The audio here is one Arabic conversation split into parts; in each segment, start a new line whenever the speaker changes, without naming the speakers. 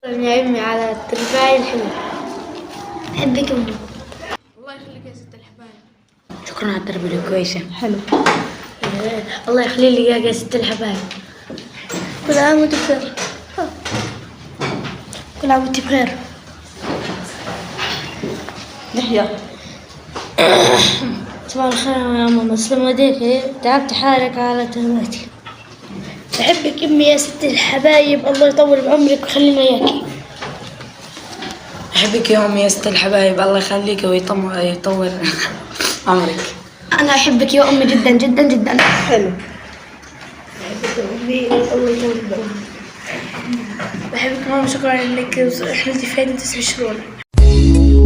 يا أمي على الترباية الحلوة. أحبك أمي.
الله يخليك يا ست الحبايب.
شكرا على التربية الكويسة.
حلو. الله يخلي لي إياك يا ست الحبايب. كل عام وأنت بخير. كل عام وأنت بخير.
نحيا.
صباح الخير يا ماما، تسلم ايديك، تعبت حالك على تربيتي. بحبك امي يا ست الحبايب، الله يطول بعمرك ويخلينا اياكي.
أحبك يا أمي يا ست الحبايب، الله يخليك ويطول عمرك.
انا احبك يا امي جدا جدا جدا. حلو. بحبك يا امي، الله يطول بعمرك. بحبك ماما، شكرا انك حملتي فيني 9 شهور.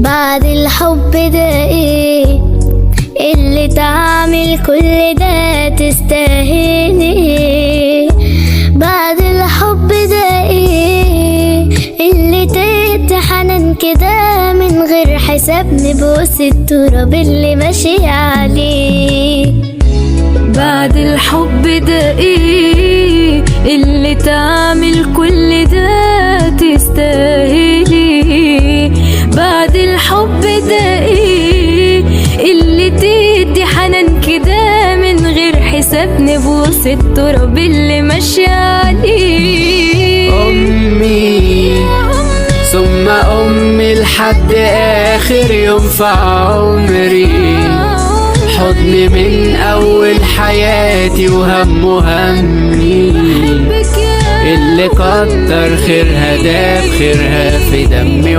بعد الحب ده ايه اللي تعمل كل ده تستاهلي؟ بعد الحب ده ايه اللي تدي حنان كده من غير حساب نبوس التراب اللي ماشي عليه؟
بعد الحب ده ايه اللي تعمل كل ده تستاهلي؟ بعد الحب ده ايه اللي تدي حنان كده من غير حساب نبوس التراب اللي ماشي عليه؟
أمي ثم أمي لحد آخر يوم في عمري، حضني من أول حياتي وهم همي، اللي كتر خيرها داب خيرها في دمي.